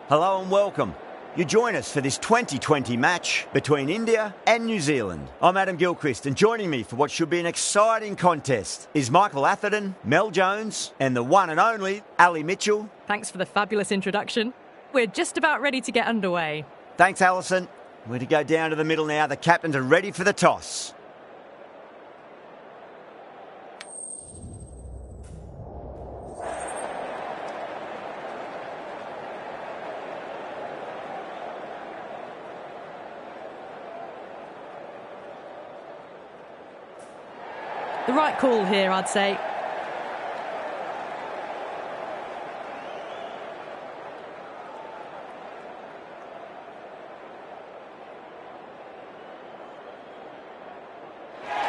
Hello and welcome. You join us for this 2020 match between India and New Zealand. I'm Adam Gilchrist, and joining me for what should be an exciting contest is Michael Atherton, Mel Jones, and the one and only Ali Mitchell. Thanks for the fabulous introduction. We're just about ready to get underway. Thanks, Alison. We're to go down to the middle now. The captains are ready for the toss. The right call here, I'd say.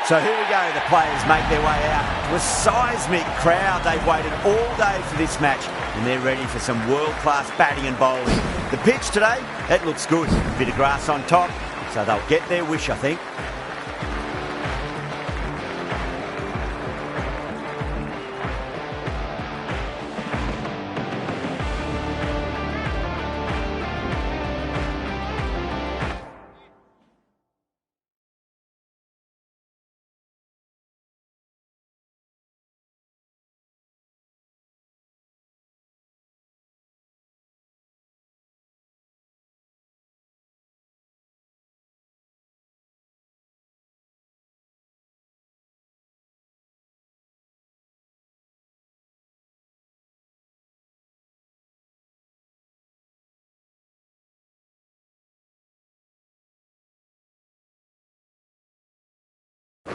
So here we go, the players make their way out to a seismic crowd. They've waited all day for this match and they're ready for some world-class batting and bowling. The pitch today, it looks good. A bit of grass on top, so they'll get their wish, I think.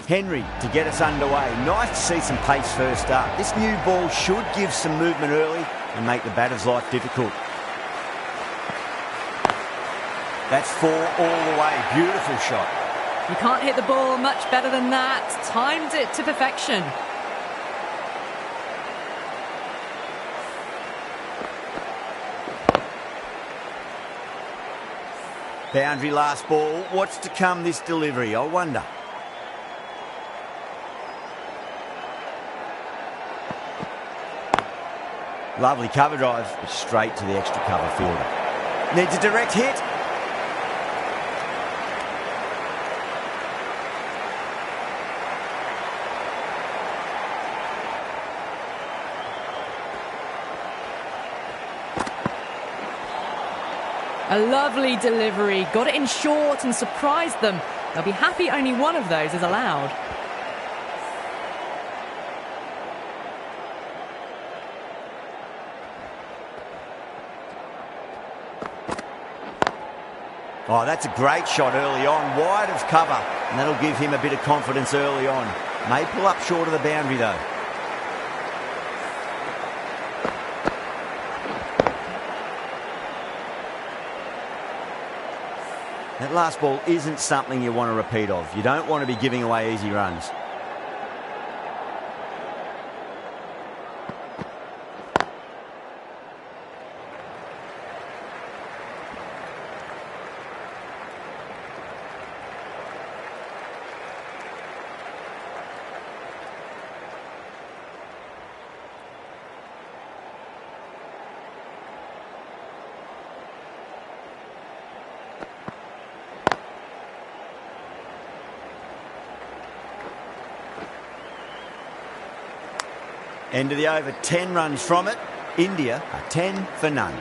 Henry to get us underway. Nice to see some pace first up. This new ball should give some movement early and make the batter's life difficult. That's 4 all the way. Beautiful shot. You can't hit the ball much better than that. Timed it to perfection. Boundary last ball. What's to come this delivery, I wonder. Lovely cover drive, straight to the extra cover fielder. Needs a direct hit. A lovely delivery. Got it in short and surprised them. They'll be happy only one of those is allowed. Oh, that's a great shot early on, wide of cover, and that'll give him a bit of confidence early on. May pull up short of the boundary though. That last ball isn't something you want to repeat of. You don't want to be giving away easy runs. End of the over, 10 runs from it. India are 10 for none.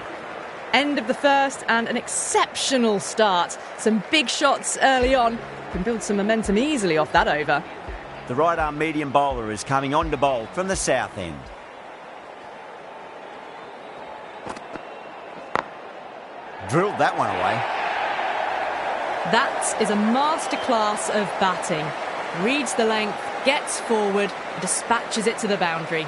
End of the first and an exceptional start. Some big shots early on. Can build some momentum easily off that over. The right-arm medium bowler is coming on to bowl from the south end. Drilled that one away. That is a masterclass of batting. Reads the length, gets forward, dispatches it to the boundary.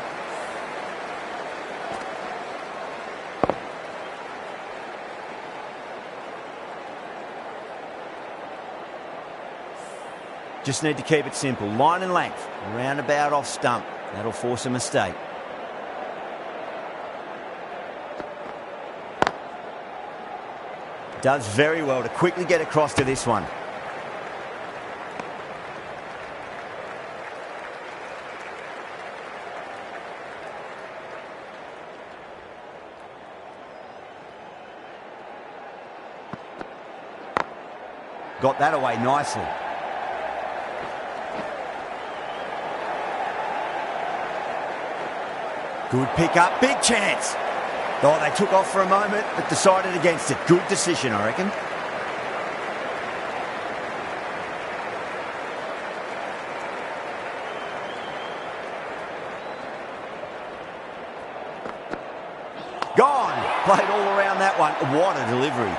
Just need to keep it simple. Line and length, roundabout off stump. That'll force a mistake. Does very well to quickly get across to this one. got that away nicely. Good pick up, big chance. Oh, they took off for a moment, but decided against it. Good decision, I reckon. Gone. Played all around that one. What a delivery.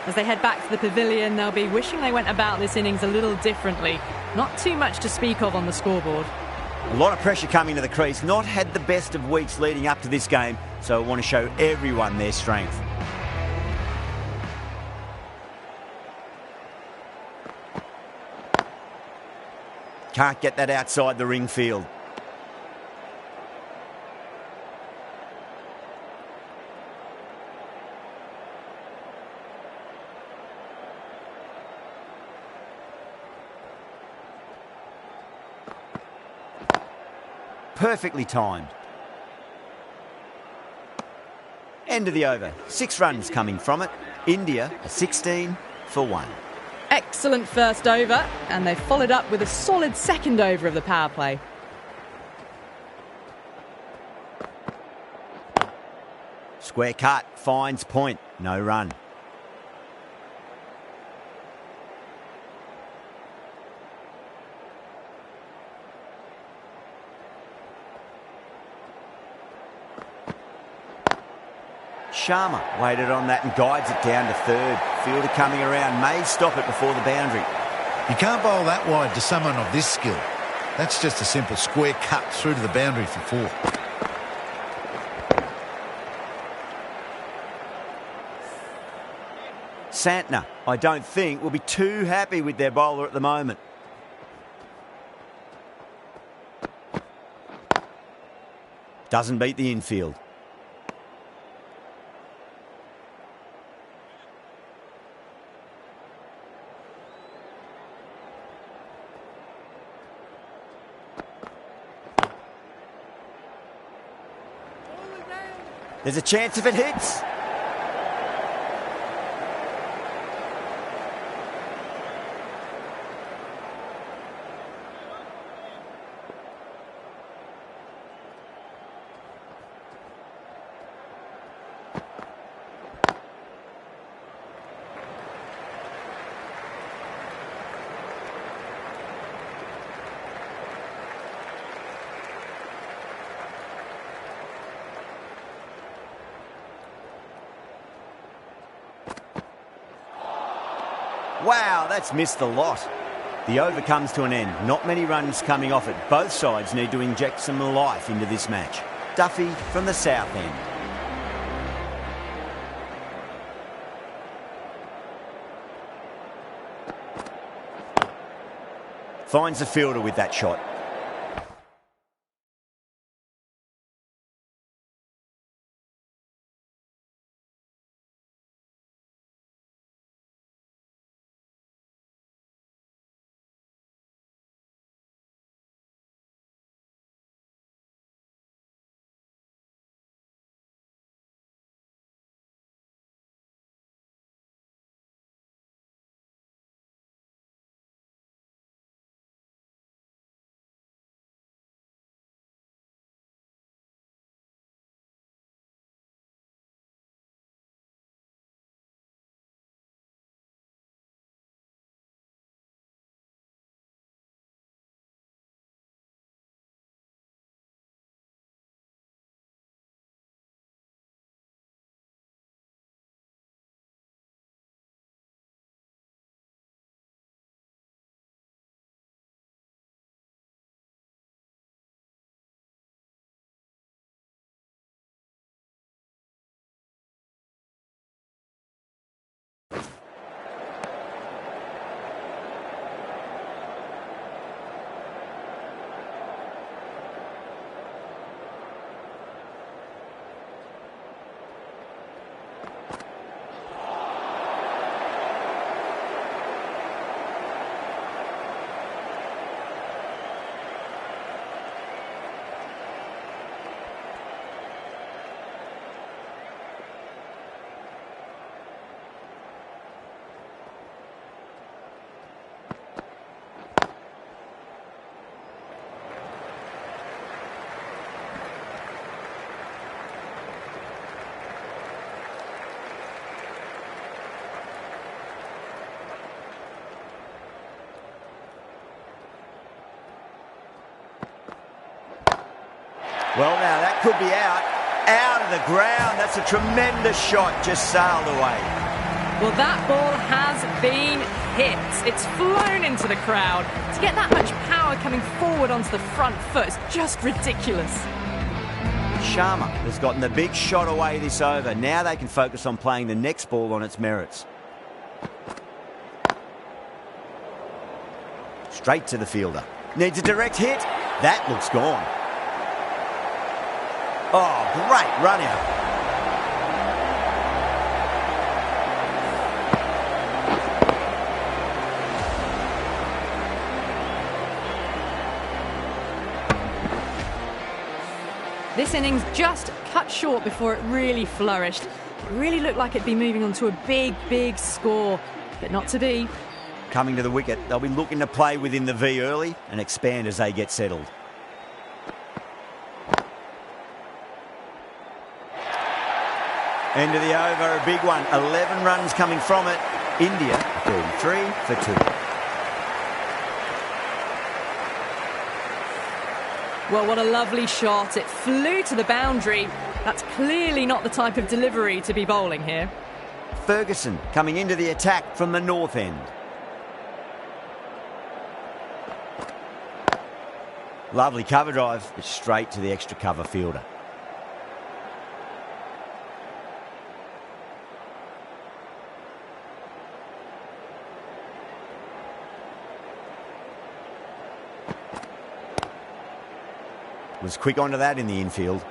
As they head back to the pavilion, they'll be wishing they went about this innings a little differently. Not too much to speak of on the scoreboard. A lot of pressure coming to the crease. Not had the best of weeks leading up to this game, so I want to show everyone their strength. Can't get that outside the ring field. Perfectly timed. End of the over. 6 runs coming from it. India are 16 for 1. Excellent first over, and they've followed up with a solid second over of the power play. Square cut, finds point, no run. Sharma waited on that and guides it down to third. Fielder coming around, may stop it before the boundary. You can't bowl that wide to someone of this skill. That's just a simple square cut through to the boundary for 4. Santner, I don't think, will be too happy with their bowler at the moment. Doesn't beat the infield. There's a chance if it hits. Wow, that's missed the lot. The over comes to an end. Not many runs coming off it. Both sides need to inject some life into this match. Duffy from the south end. Finds the fielder with that shot. Well, now, that could be out of the ground. That's a tremendous shot, just sailed away. Well, that ball has been hit. It's flown into the crowd. To get that much power coming forward onto the front foot is just ridiculous. Sharma has gotten the big shot away this over. Now they can focus on playing the next ball on its merits. Straight to the fielder. Needs a direct hit. That looks gone. Oh, great run out. This innings just cut short before it really flourished. It really looked like it'd be moving on to a big, big score, but not to be. Coming to the wicket, they'll be looking to play within the V early and expand as they get settled. End of the over, a big one. 11 runs coming from it. India, 33 for 2. Well, what a lovely shot. It flew to the boundary. That's clearly not the type of delivery to be bowling here. Ferguson coming into the attack from the north end. Lovely cover drive, but straight to the extra cover fielder. Was quick onto that in the infield.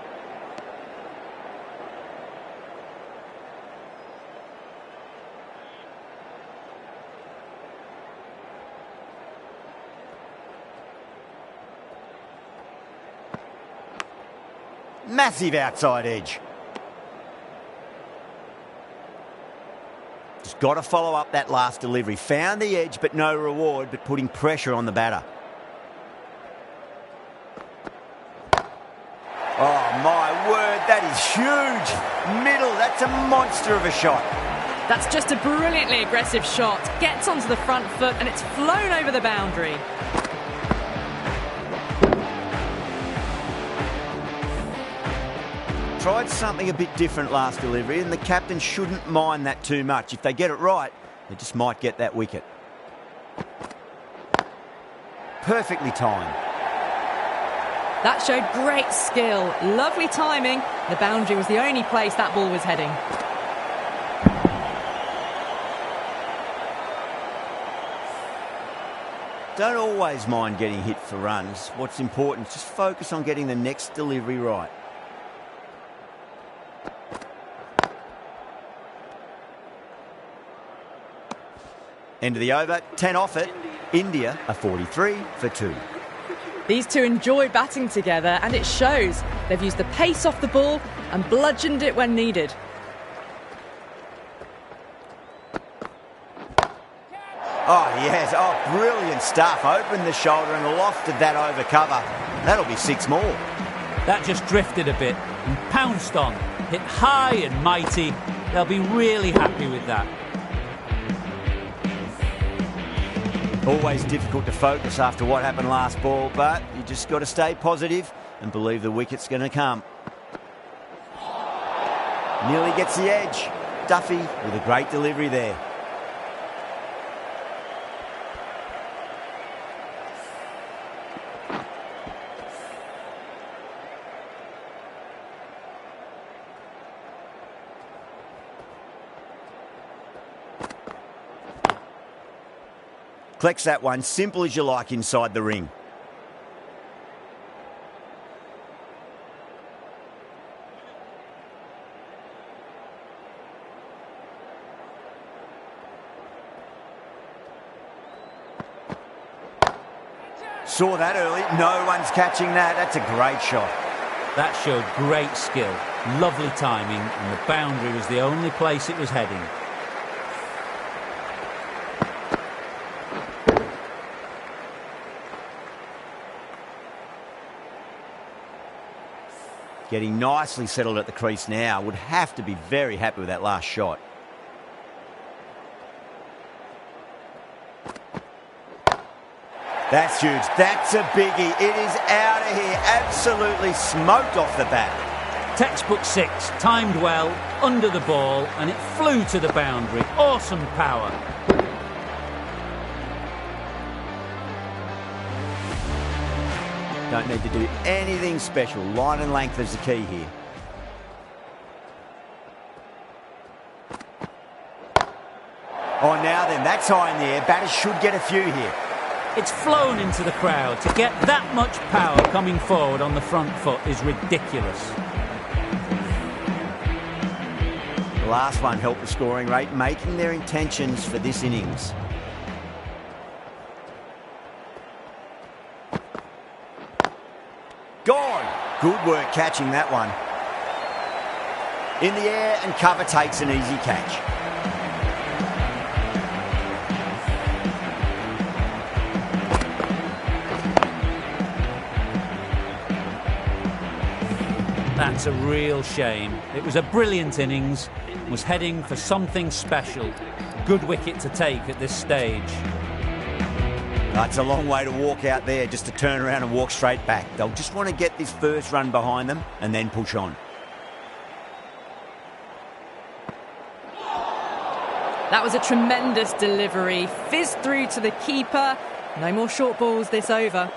Massive outside edge. Just got to follow up that last delivery. Found the edge, but no reward, but putting pressure on the batter. Oh, my word, that is huge. Middle, that's a monster of a shot. That's just a brilliantly aggressive shot. Gets onto the front foot and it's flown over the boundary. Tried something a bit different last delivery, and the captain shouldn't mind that too much. If they get it right, they just might get that wicket. Perfectly timed. That showed great skill. Lovely timing. The boundary was the only place that ball was heading. Don't always mind getting hit for runs. What's important is just focus on getting the next delivery right. End of the over, 10 off it. India are 43 for 2. These two enjoy batting together and it shows. They've used the pace off the ball and bludgeoned it when needed. Oh, yes. Oh, brilliant stuff. Opened the shoulder and lofted that over cover. That'll be 6 more. That just drifted a bit and pounced on. Hit high and mighty. They'll be really happy with that. Always difficult to focus after what happened last ball, but you just got to stay positive and believe the wicket's going to come. Nearly gets the edge. Duffy with a great delivery there. Collects that one, simple as you like inside the ring. Saw that early, no one's catching that. That's a great shot. That showed great skill, lovely timing, and the boundary was the only place it was heading. Getting nicely settled at the crease now. Would have to be very happy with that last shot. That's huge. That's a biggie. It is out of here. absolutely smoked off the bat. Textbook 6, timed well, under the ball, and it flew to the boundary. Awesome power. Don't need to do anything special. Line and length is the key here. Oh, now then, that's high in the air. Batters should get a few here. It's flown into the crowd. To get that much power coming forward on the front foot is ridiculous. The last one helped the scoring rate, making their intentions for this innings. Gone! Good work catching that one. In the air and cover takes an easy catch. That's a real shame. It was a brilliant innings, was heading for something special. Good wicket to take at this stage. It's a long way to walk out there just to turn around and walk straight back. They'll just want to get this first run behind them and then push on. That was a tremendous delivery. Fizzed through to the keeper. No more short balls this over.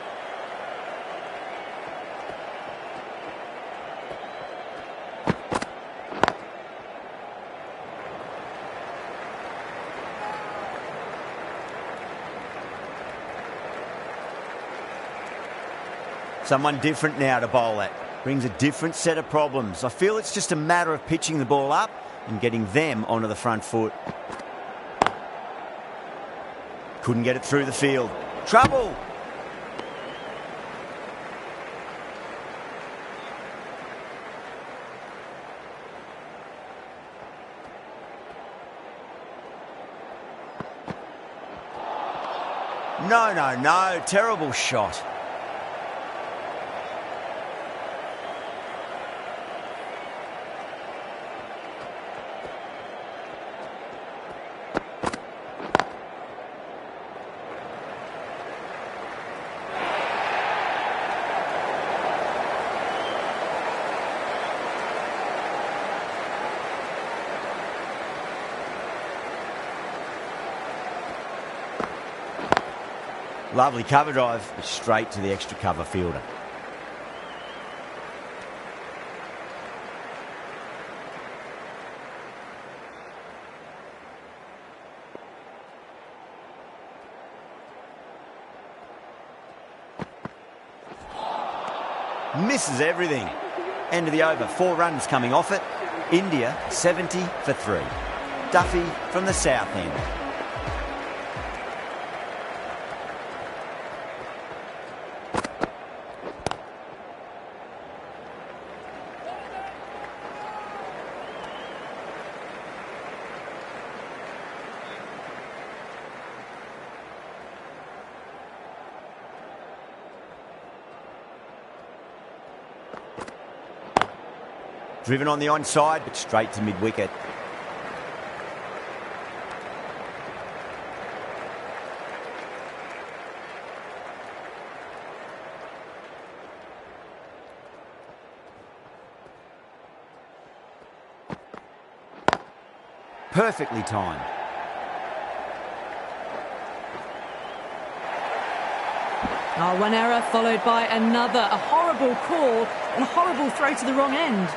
Someone different now to bowl at. Brings a different set of problems. I feel it's just a matter of pitching the ball up and getting them onto the front foot. Couldn't get it through the field. Trouble! No. Terrible shot. Lovely cover drive, but straight to the extra cover fielder. Misses everything. End of the over, 4 runs coming off it. India 70 for 3. Duffy from the south end. Driven on the onside, but straight to mid-wicket. Perfectly timed. One error followed by another. A horrible call and a horrible throw to the wrong end.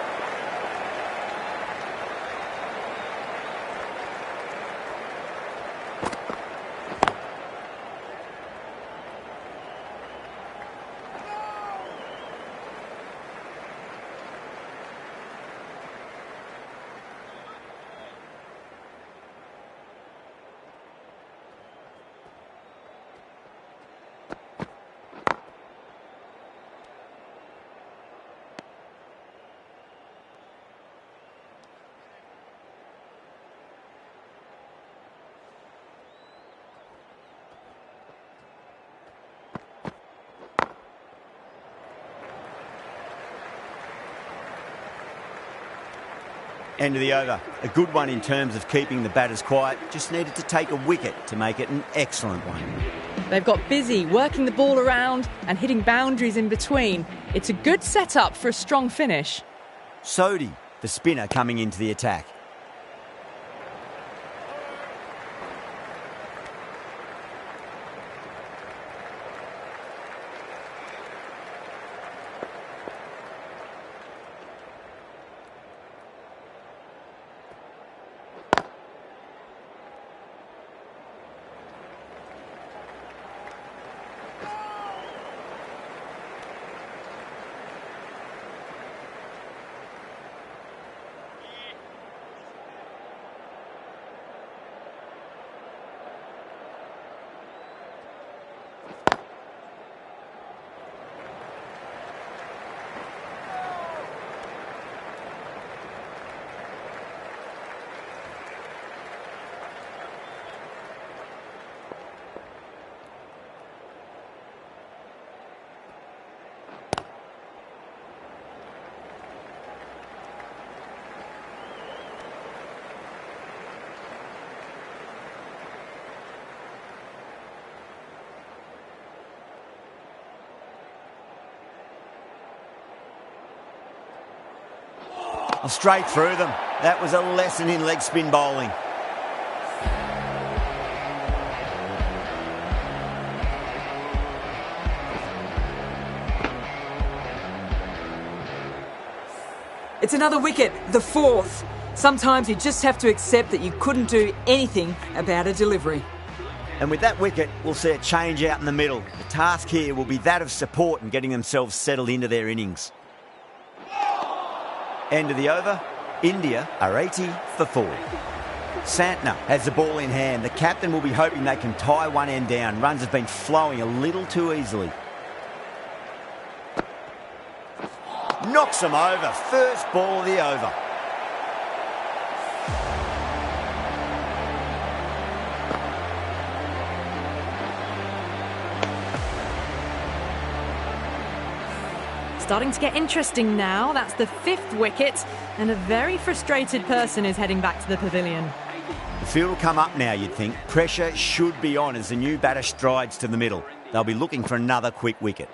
End of the over. A good one in terms of keeping the batters quiet. Just needed to take a wicket to make it an excellent one. They've got busy working the ball around and hitting boundaries in between. It's a good setup for a strong finish. Sodhi, the spinner, coming into the attack. Straight through them. That was a lesson in leg spin bowling. It's another wicket, the fourth. Sometimes you just have to accept that you couldn't do anything about a delivery. And with that wicket, we'll see a change out in the middle. The task here will be that of support and getting themselves settled into their innings. End of the over. India are 80 for 4. Santner has the ball in hand. The captain will be hoping they can tie one end down. Runs have been flowing a little too easily. Knocks them over. First ball of the over. Starting to get interesting now. That's the 5th wicket, and a very frustrated person is heading back to the pavilion. The field will come up now, you'd think. Pressure should be on as the new batter strides to the middle. They'll be looking for another quick wicket.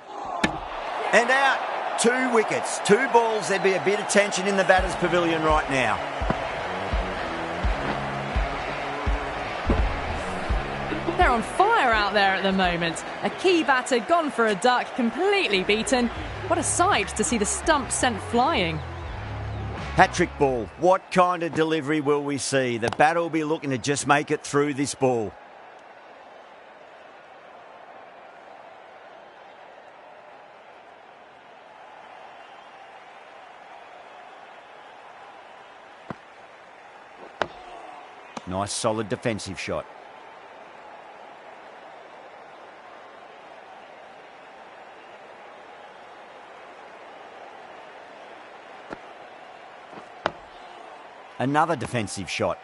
And out. 2 wickets. 2 balls. There'd be a bit of tension in the batter's pavilion right now. They're on fire out there at the moment. A key batter gone for a duck, completely beaten. What a sight to see the stumps sent flying. Hat-trick ball. What kind of delivery will we see? The batter will be looking to just make it through this ball. Nice solid defensive shot. Another defensive shot.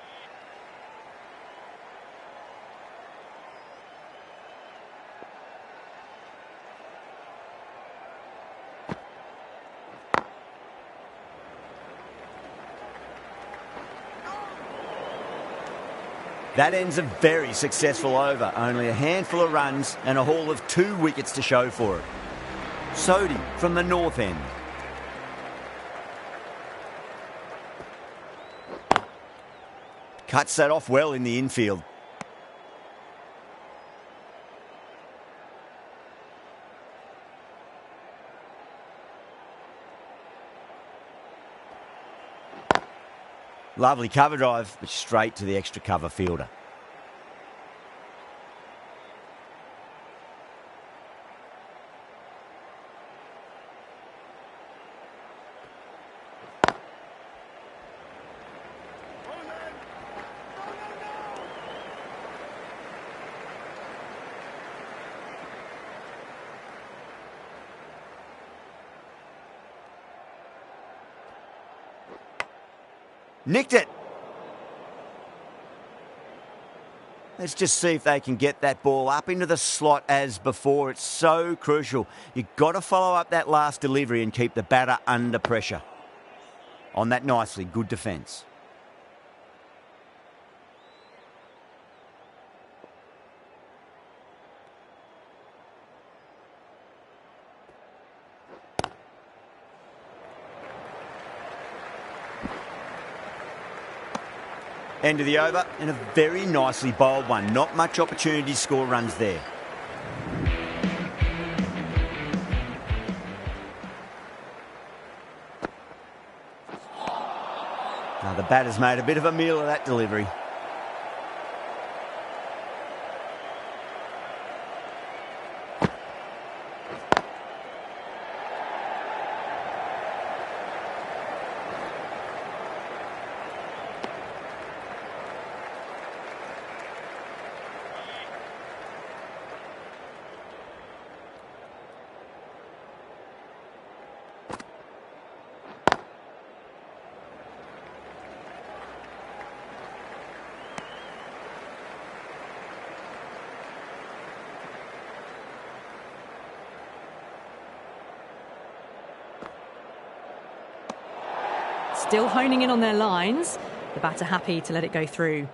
That ends a very successful over. Only a handful of runs and a haul of 2 wickets to show for it. Sodhi from the north end. Cuts that off well in the infield. Lovely cover drive, but straight to the extra cover fielder. Nicked it. Let's just see if they can get that ball up into the slot as before. It's so crucial. You've got to follow up that last delivery and keep the batter under pressure. On that nicely, good defence. End of the over, and a very nicely bowled one. Not much opportunity to score runs there. Now the batter's made a bit of a meal of that delivery. Still honing in on their lines. The batter happy to let it go through.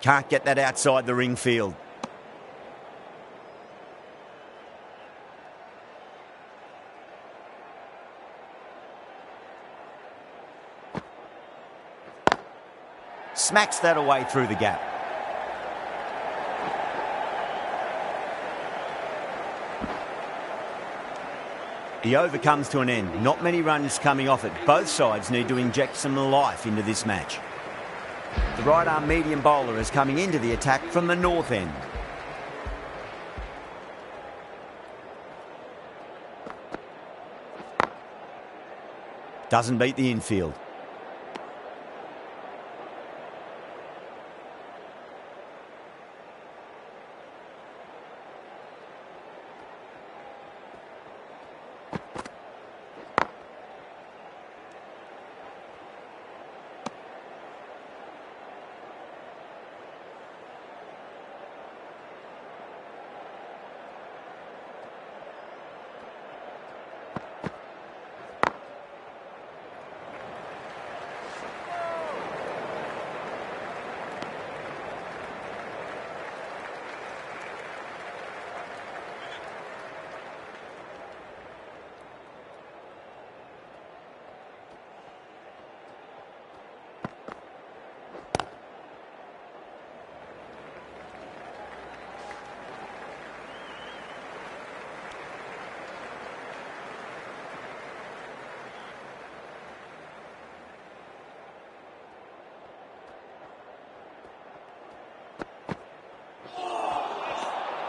Can't get that outside the ring field. Smacks that away through the gap. The over comes to an end. Not many runs coming off it. Both sides need to inject some life into this match. The right-arm medium bowler is coming into the attack from the north end. Doesn't beat the infield.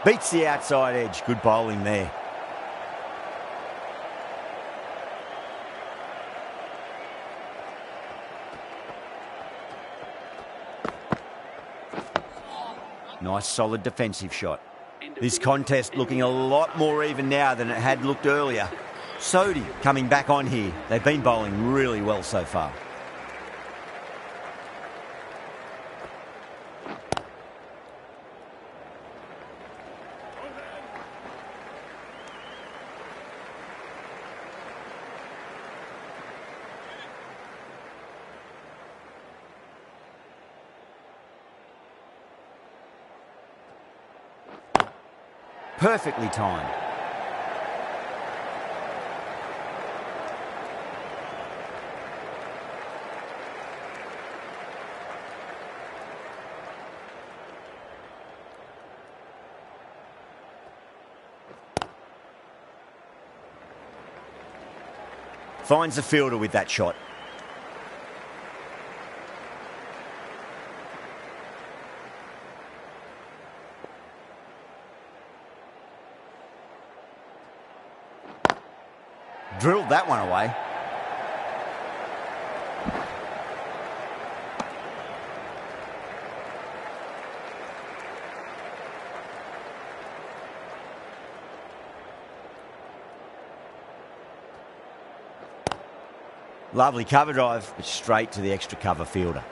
Beats the outside edge. Good bowling there. Nice solid defensive shot. This contest looking a lot more even now than it had looked earlier. Sodhi coming back on here. They've been bowling really well so far. Perfectly timed. Finds the fielder with that shot. Drilled that one away. Lovely cover drive, but straight to the extra cover fielder.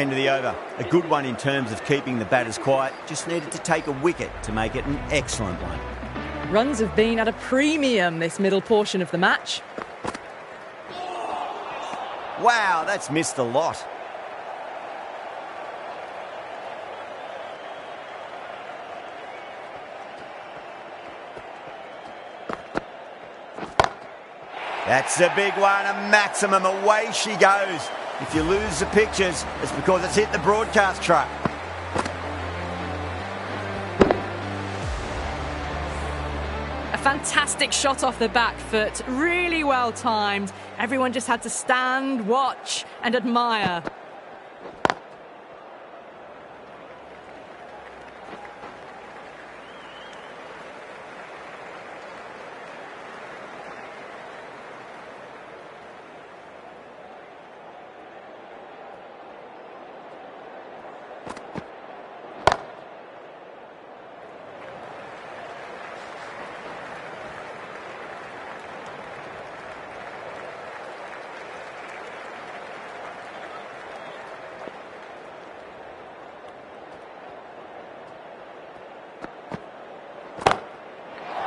End of the over. A good one in terms of keeping the batters quiet. Just needed to take a wicket to make it an excellent one. Runs have been at a premium this middle portion of the match. Wow, that's missed a lot. That's a big one, a maximum. Away she goes. If you lose the pictures, it's because it's hit the broadcast truck. A fantastic shot off the back foot, really well timed. Everyone just had to stand, watch and admire.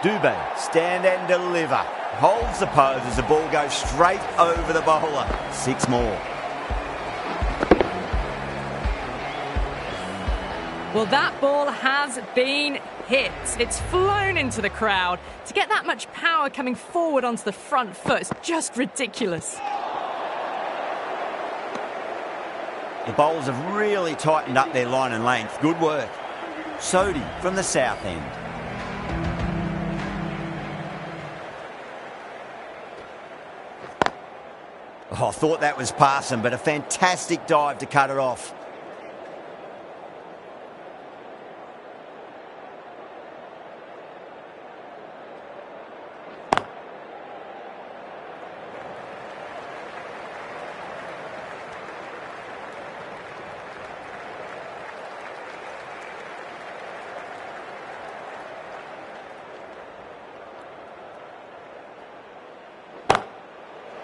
Dubé, stand and deliver. Holds the pose as the ball goes straight over the bowler. 6 more. Well, that ball has been hit. It's flown into the crowd. To get that much power coming forward onto the front foot is just ridiculous. The bowlers have really tightened up their line and length. Good work. Sodhi from the south end. Oh, I thought that was passing, but a fantastic dive to cut it off.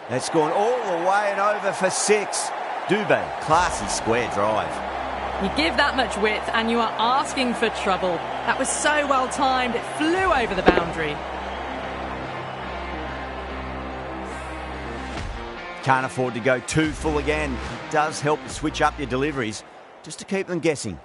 That's gone all the way and over for 6. Dubé, classy square drive. You give that much width and you are asking for trouble. That was so well timed, it flew over the boundary. Can't afford to go too full again. It does help to switch up your deliveries, just to keep them guessing.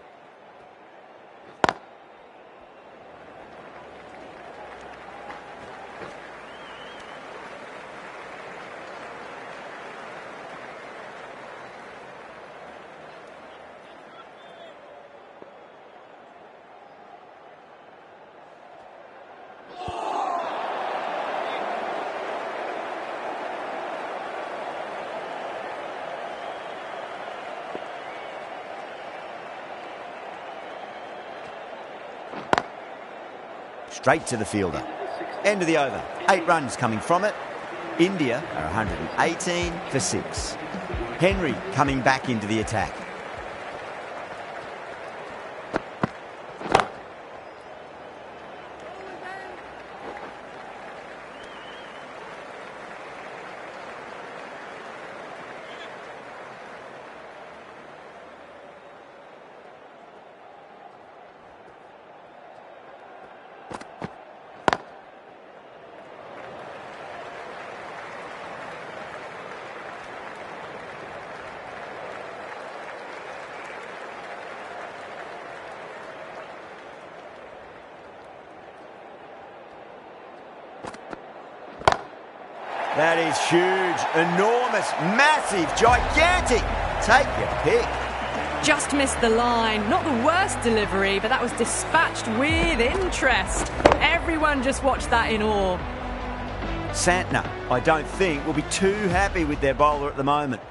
Straight to the fielder. End of the over. 8 runs coming from it. India are 118 for 6. Henry coming back into the attack. That is huge, enormous, massive, gigantic. Take your pick. Just missed the line. Not the worst delivery, but that was dispatched with interest. Everyone just watched that in awe. Santner, I don't think, will be too happy with their bowler at the moment.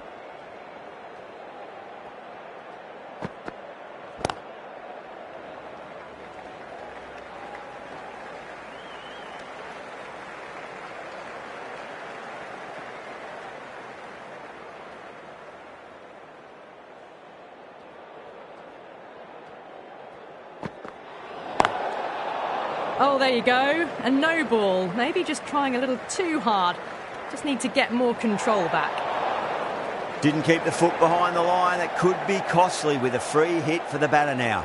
Oh, there you go. A no ball. Maybe just trying a little too hard. Just need to get more control back. Didn't keep the foot behind the line. That could be costly with a free hit for the batter now.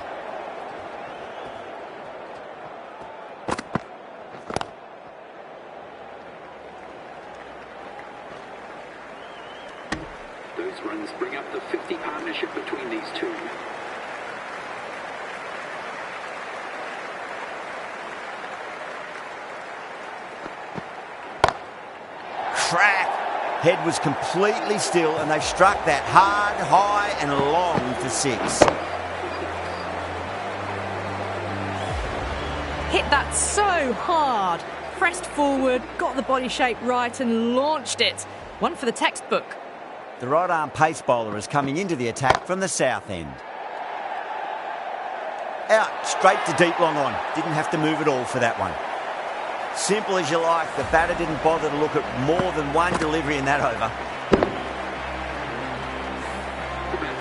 Those runs bring up the 50 partnership between these two. Crack! Head was completely still and they struck that hard, high and long for 6. Hit that so hard. Pressed forward, got the body shape right and launched it. One for the textbook. The right arm pace bowler is coming into the attack from the south end. Out, straight to deep long on. Didn't have to move at all for that one. Simple as you like, the batter didn't bother to look at more than one delivery in that over.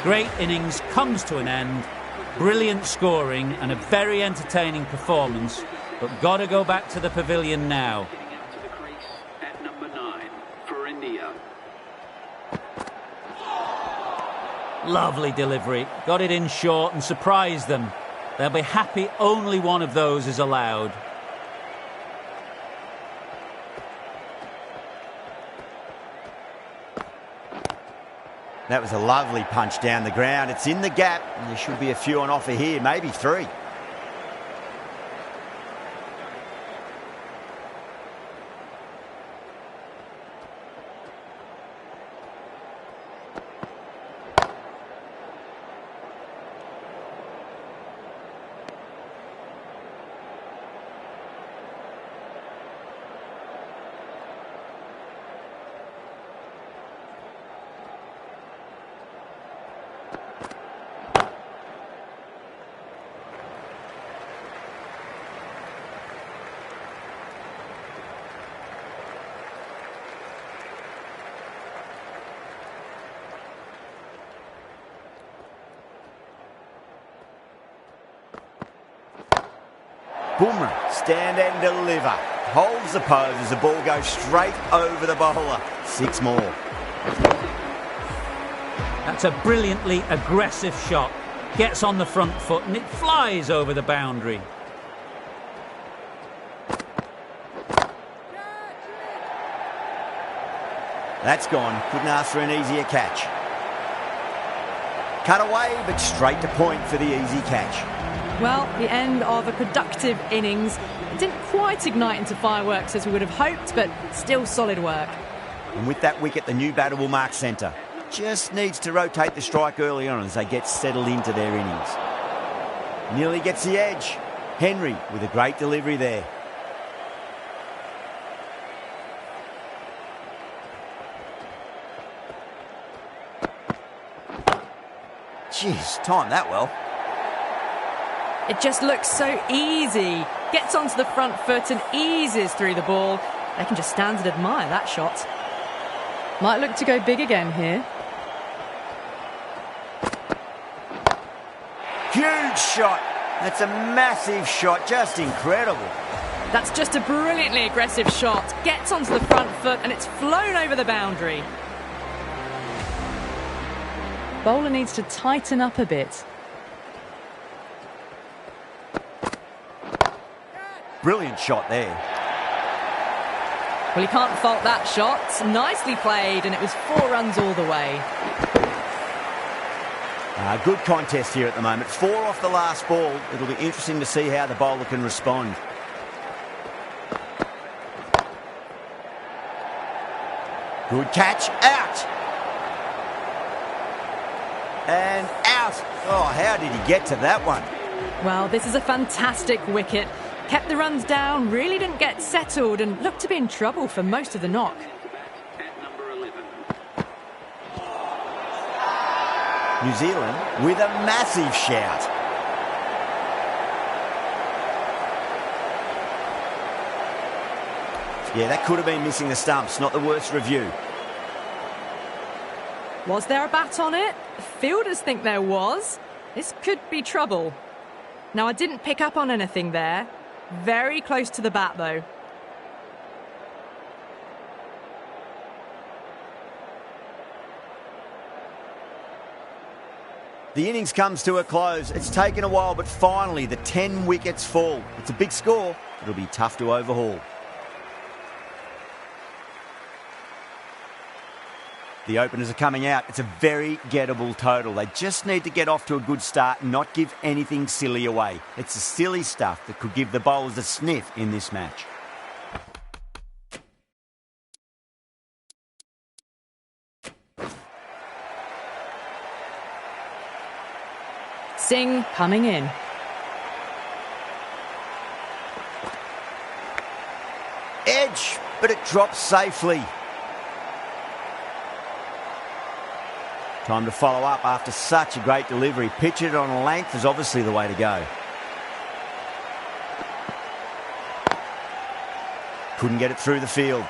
Great innings comes to an end. Brilliant scoring and a very entertaining performance. But got to go back to the pavilion now. Getting out to the crease at number 9 for India. Lovely delivery. Got it in short and surprised them. They'll be happy only one of those is allowed. That was a lovely punch down the ground. It's in the gap and there should be a few on offer here, maybe 3. Boomerang, stand and deliver. Holds the pose as the ball goes straight over the bowler. 6 more. That's a brilliantly aggressive shot. Gets on the front foot and it flies over the boundary. That's gone. Couldn't ask for an easier catch. Cut away, but straight to point for the easy catch. Well, the end of a productive innings. It didn't quite ignite into fireworks as we would have hoped, but still solid work. And with that wicket, the new batter will mark centre. Just needs to rotate the strike early on as they get settled into their innings. Nearly gets the edge. Henry with a great delivery there. Jeez, timed that well. It just looks so easy. Gets onto the front foot and eases through the ball. They can just stand and admire that shot. Might look to go big again here. Huge shot. That's a massive shot. Just incredible. That's just a brilliantly aggressive shot. Gets onto the front foot and it's flown over the boundary. Bowler needs to tighten up a bit. Brilliant shot there. Well, you can't fault that shot. Nicely played, and it was 4 runs all the way. Good contest here at the moment. 4 off the last ball. It'll be interesting to see how the bowler can respond. Good catch. Out. And out. Oh, how did he get to that one? Well, this is a fantastic wicket. Kept the runs down, really didn't get settled and looked to be in trouble for most of the knock. At number 11. New Zealand with a massive shout. Yeah, that could have been missing the stumps. Not the worst review. Was there a bat on it? Fielders think there was. This could be trouble. Now, I didn't pick up on anything there. Very close to the bat, though. The innings comes to a close. It's taken a while, but finally the 10 wickets fall. It's a big score. It'll be tough to overhaul. The openers are coming out. It's a very gettable total. They just need to get off to a good start and not give anything silly away. It's the silly stuff that could give the bowlers a sniff in this match. Singh coming in. Edge, but it drops safely. Time to follow up after such a great delivery. Pitch it on a length is obviously the way to go. Couldn't get it through the field.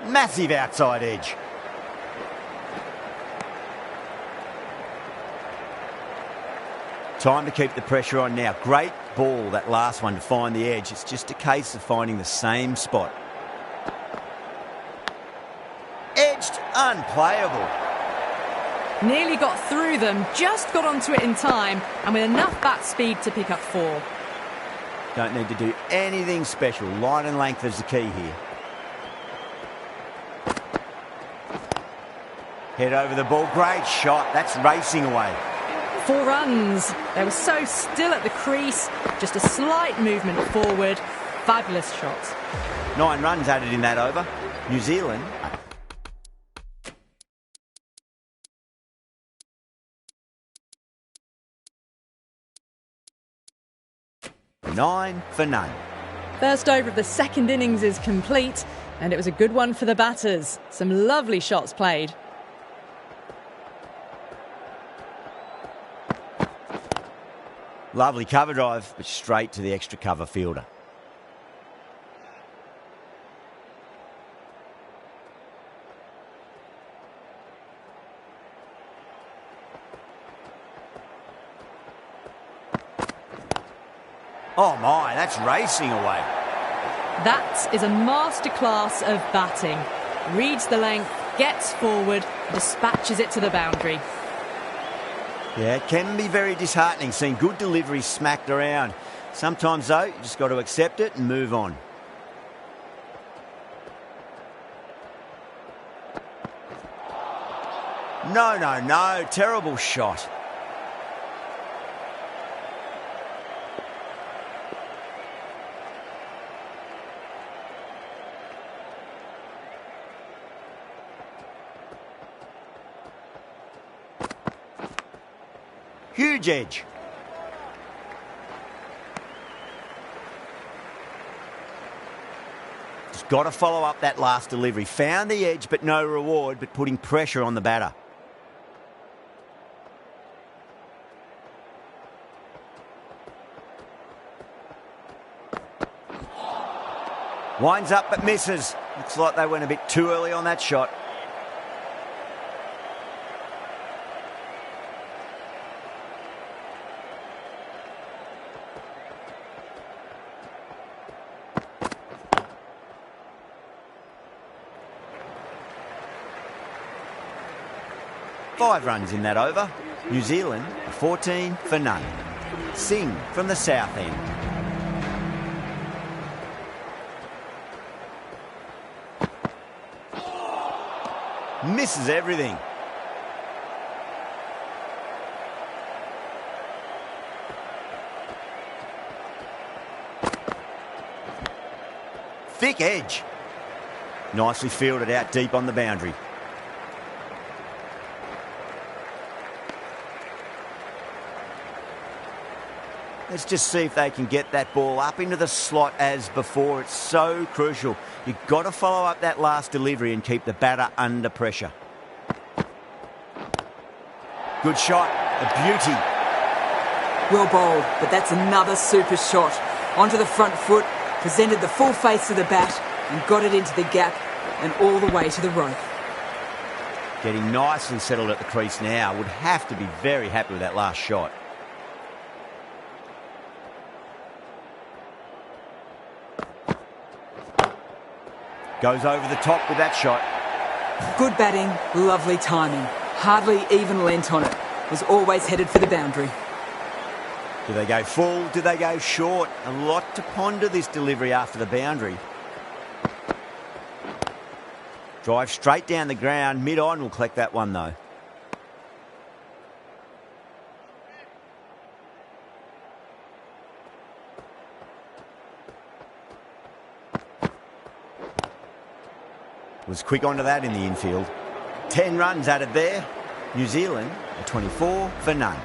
Massive outside edge. Time to keep the pressure on now. Great ball, that last one, to find the edge. It's just a case of finding the same spot. Edged, unplayable. Nearly got through them, just got onto it in time, and with enough bat speed to pick up 4. Don't need to do anything special. Line and length is the key here. Head over the ball. Great shot. That's racing away. 4 runs. They were so still at the crease. Just a slight movement forward. Fabulous shot. 9 runs added in that over. New Zealand. 9 for none. First over of the second innings is complete, and it was a good one for the batters. Some lovely shots played. Lovely cover drive, but straight to the extra cover fielder. Oh my, that's racing away. That is a masterclass of batting. Reads the length, gets forward, dispatches it to the boundary. Yeah, it can be very disheartening seeing good delivery smacked around. Sometimes, though, you just got to accept it and move on. No. Terrible shot. Huge edge. Just got to follow up that last delivery. Found the edge, but no reward, but putting pressure on the batter. Winds up but misses. Looks like they went a bit too early on that shot. Five runs in that over. New Zealand 14 for none. Singh from the south end. Misses everything. Thick edge. Nicely fielded out deep on the boundary. Let's just see if they can get that ball up into the slot as before. It's so crucial. You've got to follow up that last delivery and keep the batter under pressure. Good shot. A beauty. Well bowled, but that's another super shot. Onto the front foot, presented the full face of the bat and got it into the gap and all the way to the rope. Getting nicely settled at the crease now. Would have to be very happy with that last shot. Goes over the top with that shot. Good batting, lovely timing. Hardly even lent on it. Was always headed for the boundary. Do they go full? Do they go short? A lot to ponder this delivery after the boundary. Drive straight down the ground. Mid-on will collect that one though. Was quick onto that in the infield. 10 runs added there. New Zealand are 24 for none.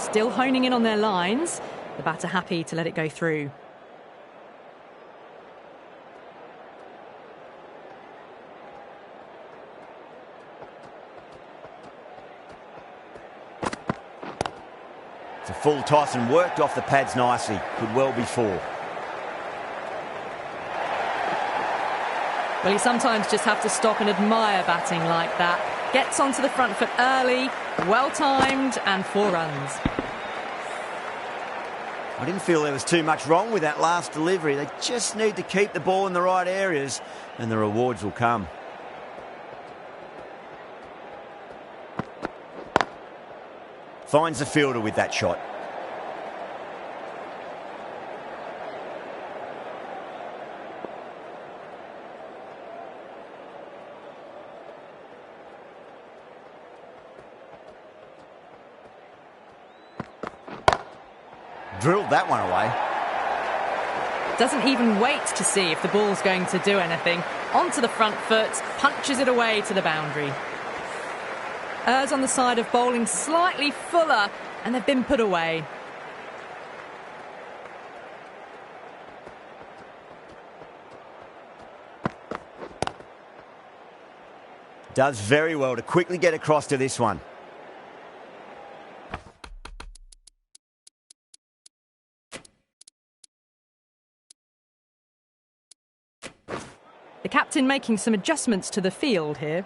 Still honing in on their lines. The batter happy to let it go through. It's a full toss and worked off the pads nicely. Could well be 4. Well, you sometimes just have to stop and admire batting like that. Gets onto the front foot early, well timed, and 4 runs. I didn't feel there was too much wrong with that last delivery. They just need to keep the ball in the right areas and the rewards will come. Finds the fielder with that shot. Drilled that one away. Doesn't even wait to see if the ball's going to do anything. Onto the front foot, punches it away to the boundary. Errs on the side of bowling slightly fuller, and they've been put away. Does very well to quickly get across to this one. The captain making some adjustments to the field here.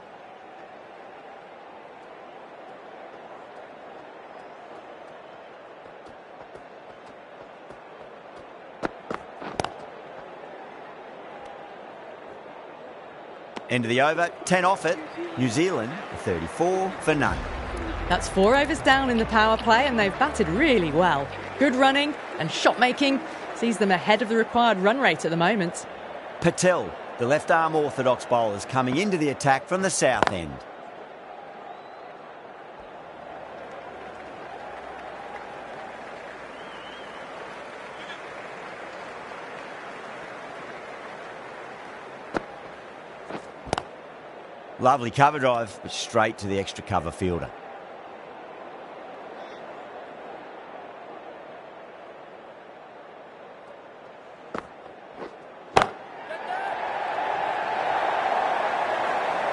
End of the over, 10 off it. New Zealand, 34 for none. That's 4 overs down in the power play, and they've batted really well. Good running and shot making sees them ahead of the required run rate at the moment. Patel, the left-arm orthodox bowlers, coming into the attack from the south end. Lovely cover drive, but straight to the extra cover fielder.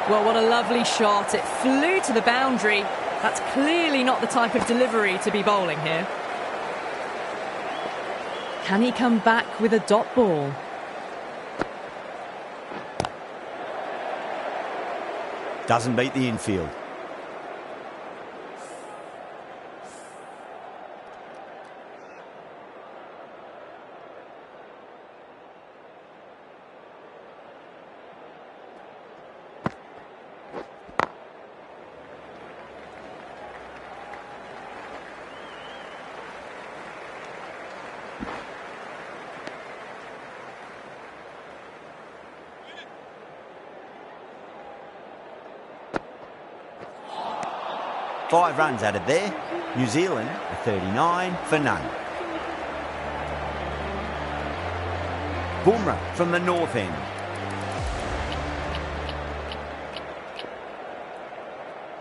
Well, what a lovely shot. It flew to the boundary. That's clearly not the type of delivery to be bowling here. Can he come back with a dot ball? Doesn't beat the infield. 5 runs added there. New Zealand a 39 for none. Bumrah from the north end.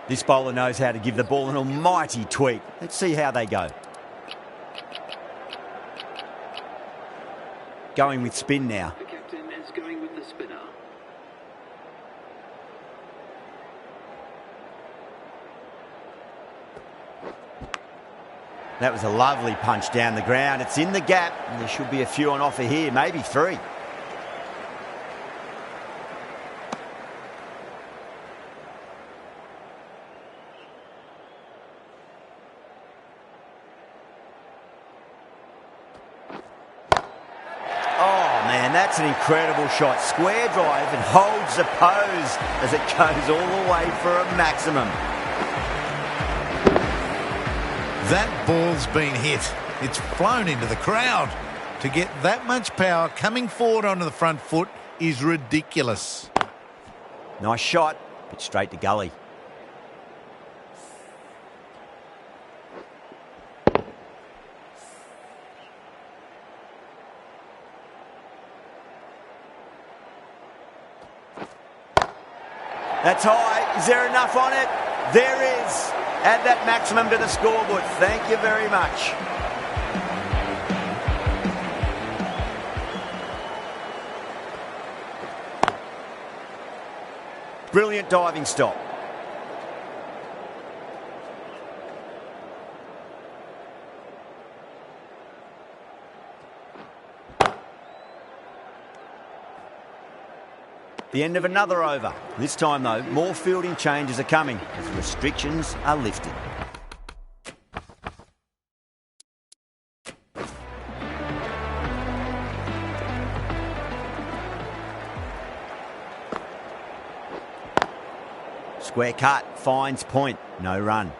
This bowler knows how to give the ball an almighty tweak. Let's see how they go. Going with spin now. The captain is going with the spinner. That was a lovely punch down the ground. It's in the gap, and there should be a few on offer here, maybe 3. Oh man, that's an incredible shot. Square drive and holds the pose as it goes all the way for a maximum. That ball's been hit. It's flown into the crowd. To get that much power coming forward onto the front foot is ridiculous. Nice shot, but straight to gully. That's high. Is there enough on it? There is. Add that maximum to the scoreboard. Thank you very much. Brilliant diving stop. The end of another over. This time, though, more fielding changes are coming as restrictions are lifted. Square cut, finds point, no run.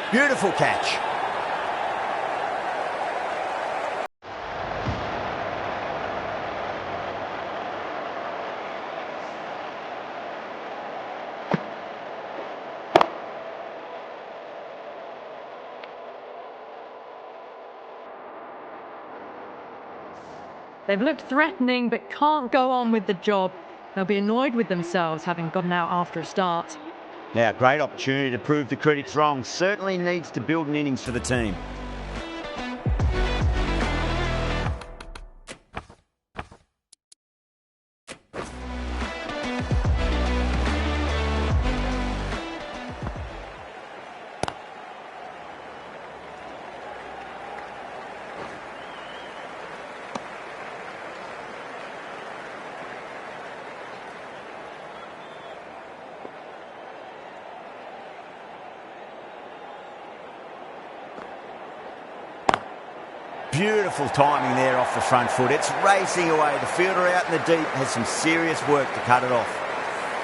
Beautiful catch. They've looked threatening but can't go on with the job. They'll be annoyed with themselves having gotten out after a start. Now, great opportunity to prove the critics wrong. Certainly needs to build an innings for the team. Beautiful timing there off the front foot. It's racing away. The fielder out in the deep has some serious work to cut it off.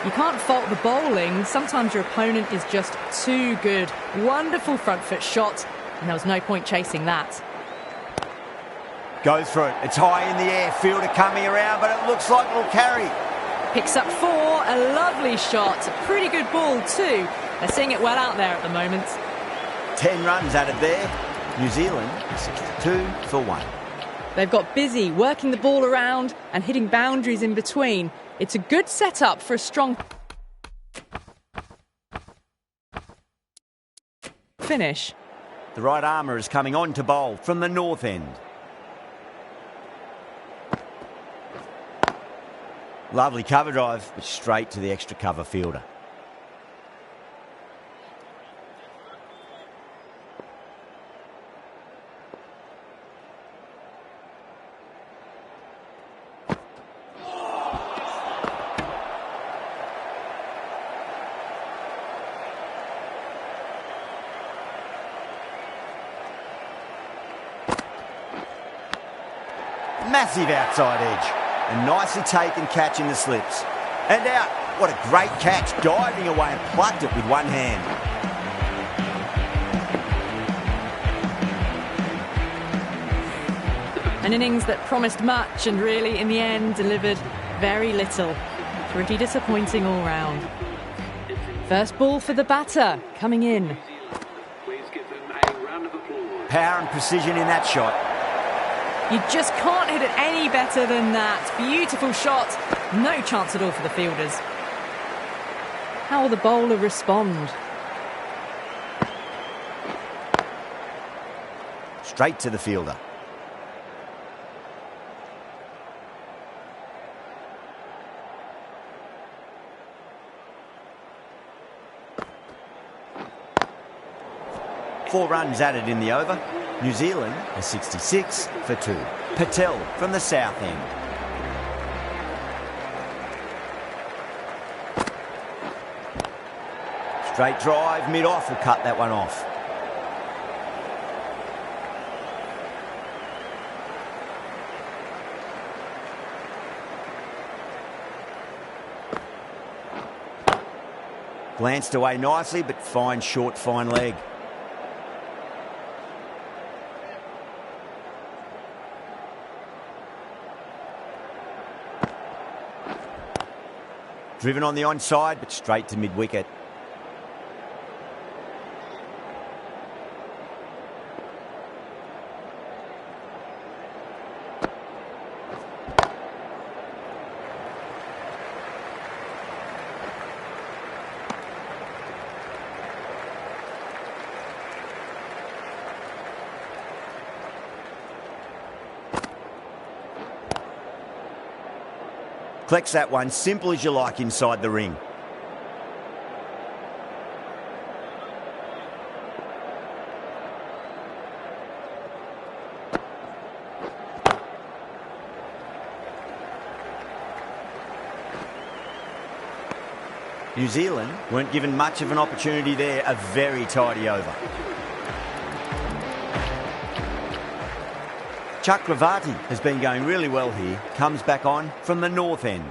You can't fault the bowling. Sometimes your opponent is just too good. Wonderful front foot shot, and there was no point chasing that. Goes for it. It's high in the air. Fielder coming around, but it looks like it'll carry. Picks up 4. A lovely shot. A pretty good ball too. They're seeing it well out there at the moment. 10 runs added there. New Zealand 62 for 1. They've got busy working the ball around and hitting boundaries in between. It's a good setup for a strong finish. The right armour is coming on to bowl from the north end. Lovely cover drive, but straight to the extra cover fielder. Massive outside edge. A nicely taken catch in the slips. And out. What a great catch, diving away and plucked it with one hand. An innings that promised much and really, in the end, delivered very little. Pretty disappointing all round. First ball for the batter, coming in. Please give them a round of applause. Power and precision in that shot. You just can't hit it any better than that. Beautiful shot. No chance at all for the fielders. How will the bowler respond? Straight to the fielder. Four runs added in the over. New Zealand a 66 for 2. Patel from the south end. Straight drive, mid-off will cut that one off. Glanced away nicely, but fine short, fine leg. Driven on the onside, but straight to mid-wicket. Collects that one, simple as you like, inside the ring. New Zealand weren't given much of an opportunity there, a very tidy over. Chakravarti has been going really well here, comes back on from the north end.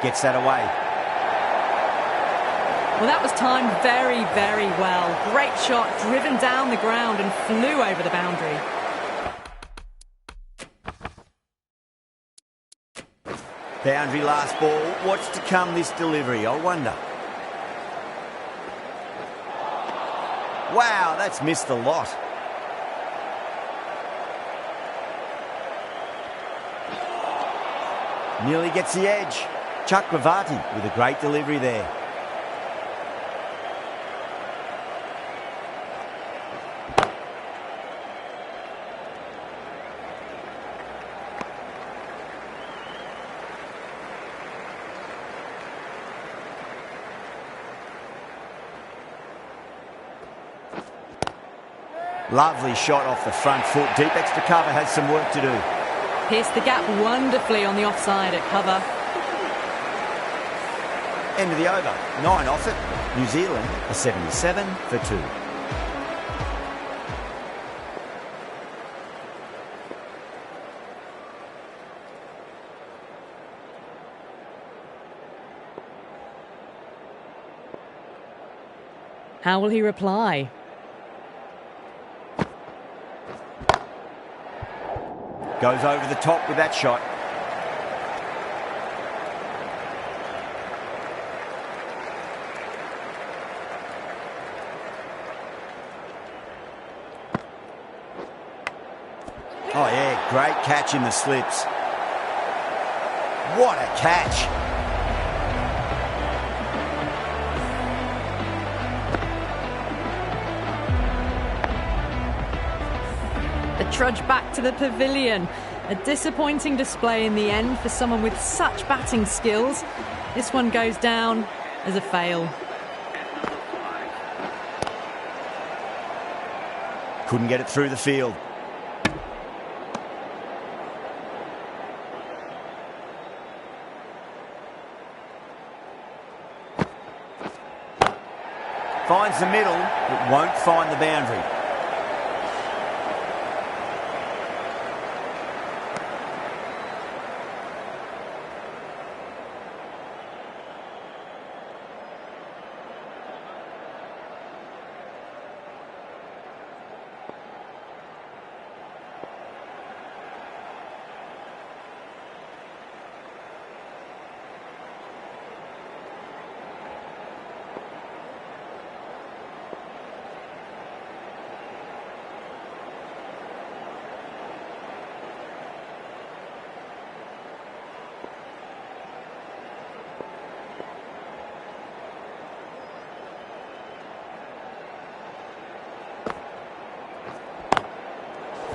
Gets that away. Well, that was timed very, very well. Great shot, driven down the ground and flew over the boundary. Boundary last ball. What's to come this delivery, I wonder. Wow, that's missed a lot. Nearly gets the edge. Chakravarti with a great delivery there. Lovely shot off the front foot. Deep extra cover has some work to do. Pierced the gap wonderfully on the offside at cover. End of the over. 9 off it. New Zealand a 77 for 2. How will he reply? Goes over the top with that shot. Oh yeah, great catch in the slips. What a catch. The trudge back to the pavilion. A disappointing display in the end for someone with such batting skills. This one goes down as a fail. Couldn't get it through the field. Finds the middle, but won't find the boundary.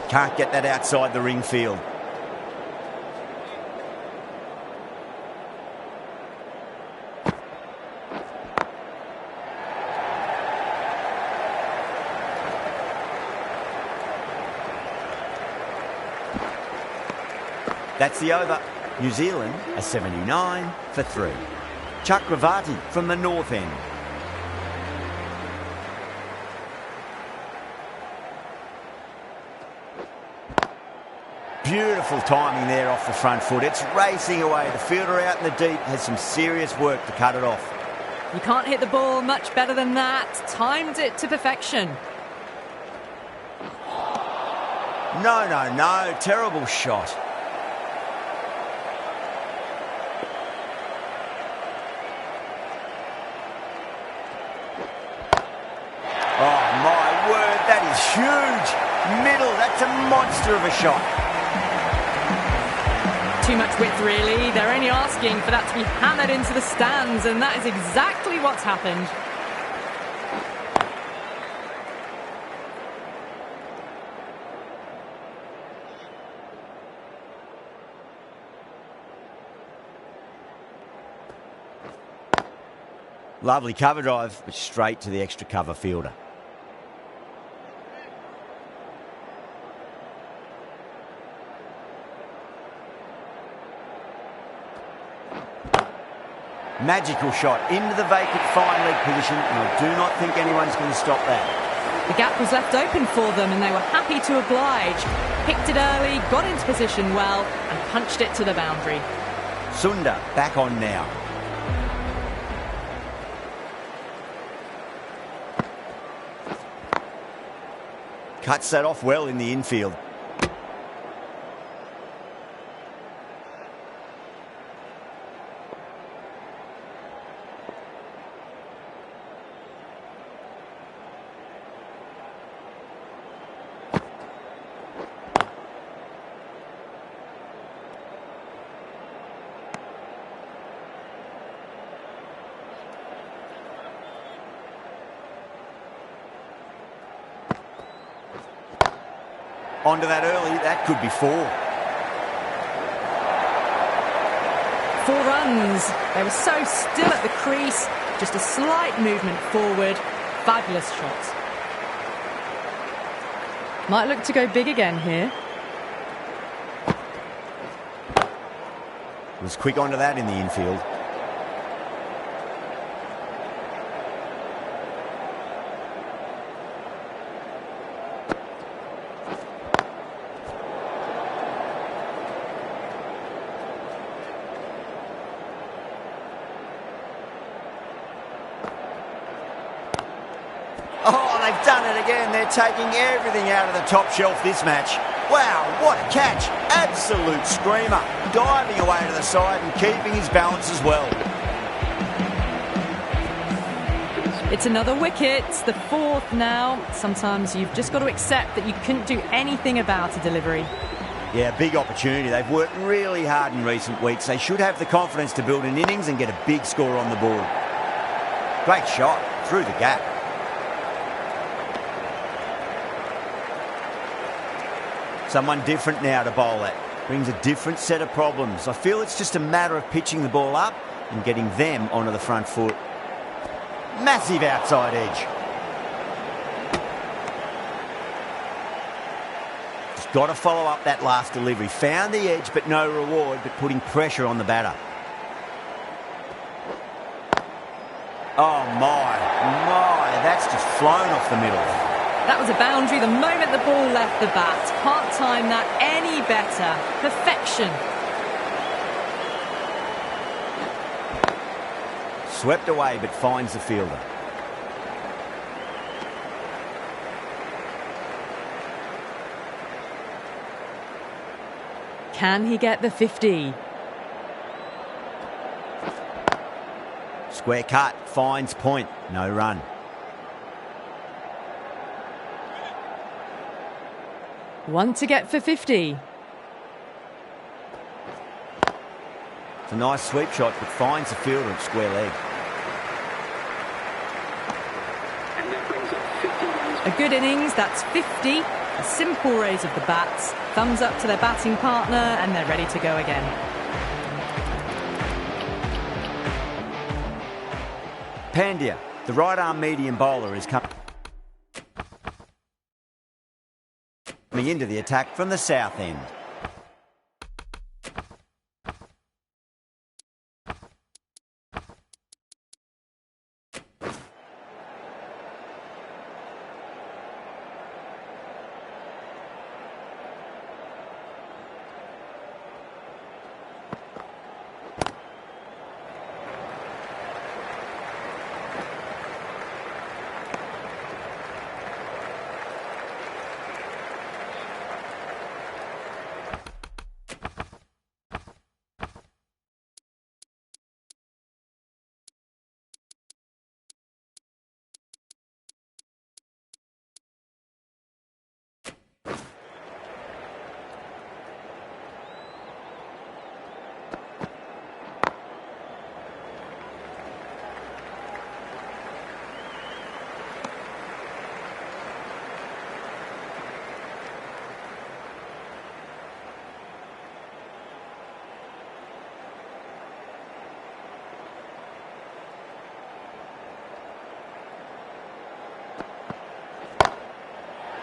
Can't get that outside the ring field. That's the over. New Zealand a 79 for 3. Chakravarti from the north end. Beautiful timing there off the front foot. It's racing away. The fielder out in the deep has some serious work to cut it off. You can't hit the ball much better than that. Timed it to perfection. No. Terrible shot. Oh, my word. That is huge. Middle. That's a monster of a shot. Too much width, really. They're only asking for that to be hammered into the stands, and that is exactly what's happened. Lovely cover drive, but straight to the extra cover fielder. Magical shot into the vacant fine leg position, and I do not think anyone's going to stop that. The gap was left open for them, and they were happy to oblige. Picked it early, got into position well, and punched it to the boundary. Sunda back on now. Cuts that off well in the infield. Onto that early, that could be 4. 4 runs. They were so still at the crease. Just a slight movement forward. Fabulous shot. Might look to go big again here. Was quick onto that in the infield. Oh, they've done it again. They're taking everything out of the top shelf this match. Wow, what a catch. Absolute screamer. Diving away to the side and keeping his balance as well. It's another wicket, the 4th now. Sometimes you've just got to accept that you couldn't do anything about a delivery. Yeah, big opportunity. They've worked really hard in recent weeks. They should have the confidence to build an innings and get a big score on the board. Great shot through the gap. Someone different now to bowl at. Brings a different set of problems. I feel it's just a matter of pitching the ball up and getting them onto the front foot. Massive outside edge. got to follow up that last delivery. Found the edge, but no reward, but putting pressure on the batter. Oh, my, that's just flown off the middle. That was a boundary the moment the ball left the bat. Can't time that any better. Perfection. Swept away, but finds the fielder. Can he get the 50? Square cut, finds point, no run. One to get for 50. It's a nice sweep shot, but finds the fielder at square leg. And that brings up 50 runs. A good innings, that's 50. A simple raise of the bats. Thumbs up to their batting partner, and they're ready to go again. Pandya, the right-arm medium bowler, is coming into the attack from the south end.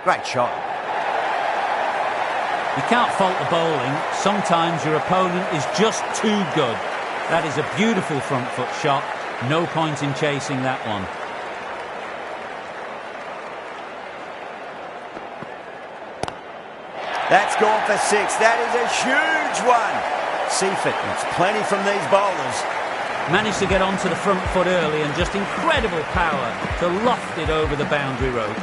Great shot. You can't fault the bowling. Sometimes your opponent is just too good. That is a beautiful front foot shot. No point in chasing that one. That's gone for 6. That is a huge one. Seifert, it's plenty from these bowlers. Managed to get onto the front foot early and just incredible power to loft it over the boundary rope.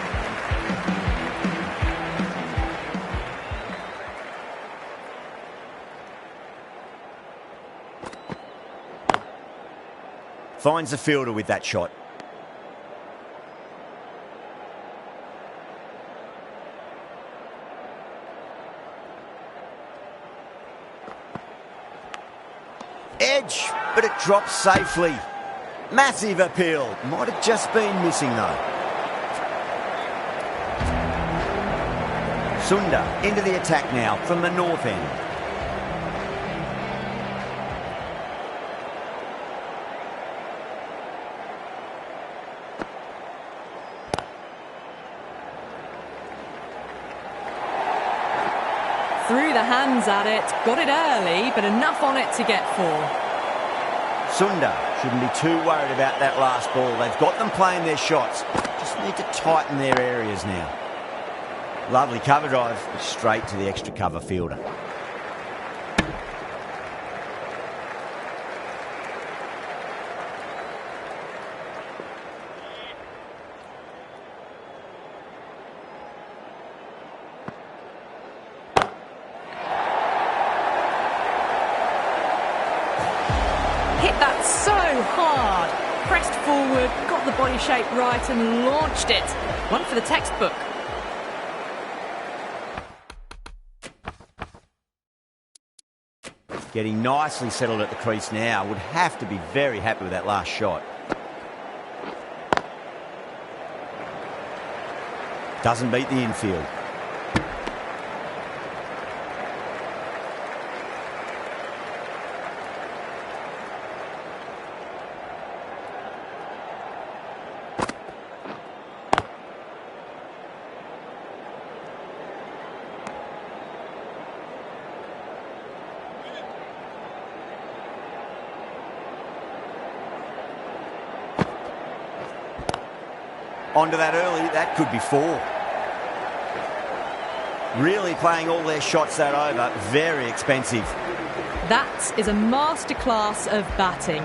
Finds the fielder with that shot. Edge, but it drops safely. Massive appeal. Might have just been missing though. Sunda into the attack now from the north end. Threw the hands at it, got it early, but enough on it to get 4. Sunda shouldn't be too worried about that last ball. They've got them playing their shots. Just need to tighten their areas now. Lovely cover drive, straight to the extra cover fielder. Hit that so hard. Pressed forward, got the body shape right and launched it. One for the textbook. Getting nicely settled at the crease now. Would have to be very happy with that last shot. Doesn't beat the infield. Onto that early, that could be 4. Really playing all their shots that over, very expensive. That is a masterclass of batting.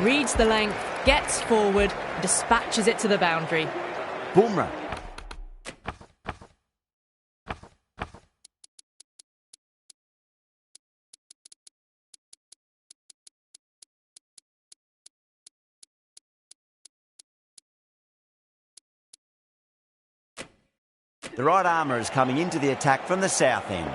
Reads the length, gets forward, dispatches it to the boundary. Bumrah. The right armour is coming into the attack from the south end.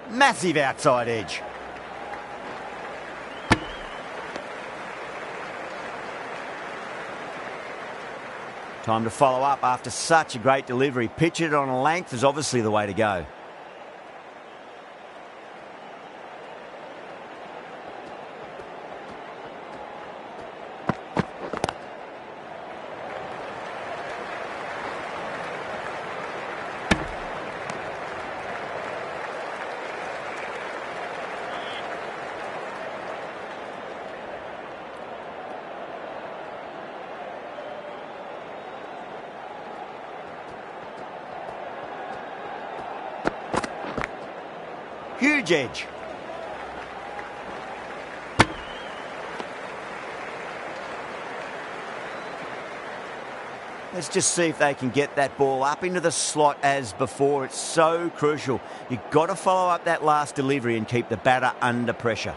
Massive outside edge. Time to follow up after such a great delivery. Pitch it on a length is obviously the way to go. Huge edge. Let's just see if they can get that ball up into the slot as before. It's so crucial. You've got to follow up that last delivery and keep the batter under pressure.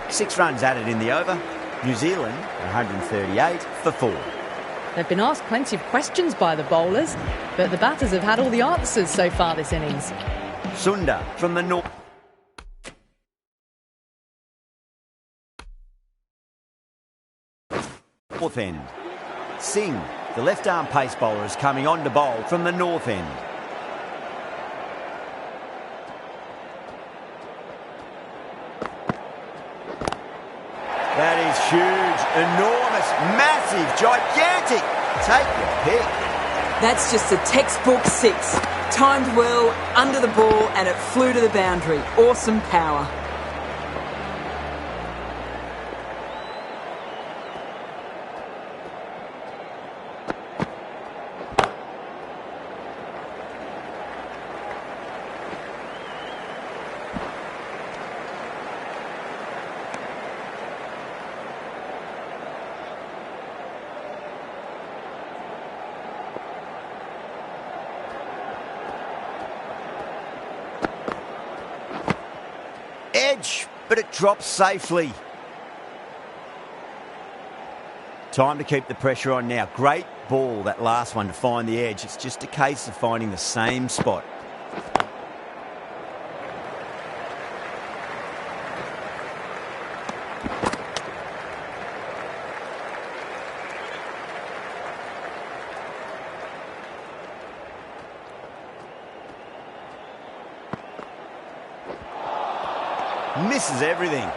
Six runs added in the over. New Zealand 138 for 4. They've been asked plenty of questions by the bowlers, but the batters have had all the answers so far this innings. Sunda from the north end. Singh, the left-arm pace bowler, is coming on to bowl from the north end. That is huge, enormous, massive, gigantic. Take your pick. That's just a textbook 6. Timed well, under the ball, and it flew to the boundary. Awesome power. Edge, but it drops safely. Time to keep the pressure on now. Great ball, that last one, to find the edge. It's just a case of finding the same spot. Misses everything.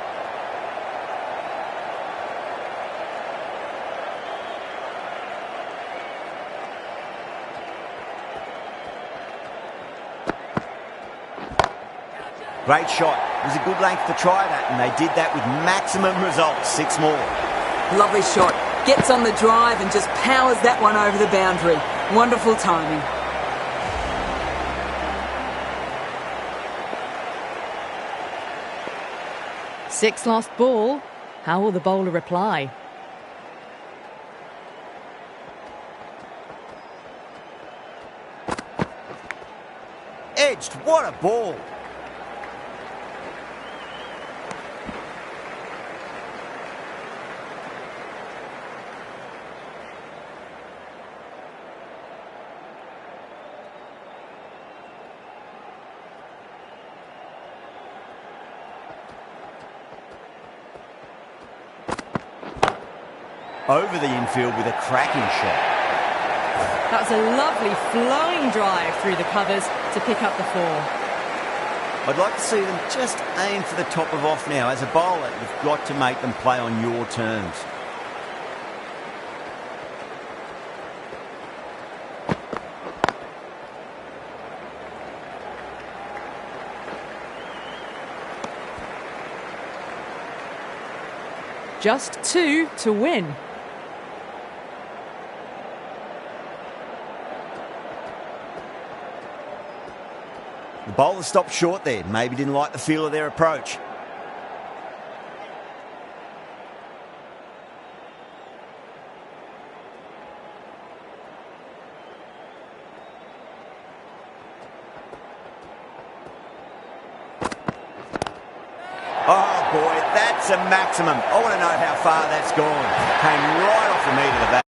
Great shot. It was a good length to try that, and they did that with maximum results. 6 more. Lovely shot. Gets on the drive and just powers that one over the boundary. Wonderful timing. 6 last ball. How will the bowler reply? Edged, what a ball. Over the infield with a cracking shot. That's a lovely flowing drive through the covers to pick up the 4. I'd like to see them just aim for the top of off now. As a bowler, you've got to make them play on your terms. Just 2 to win. The bowler stopped short there. Maybe didn't like the feel of their approach. Oh boy, that's a maximum. I want to know how far that's gone. Came right off the meat of the bat.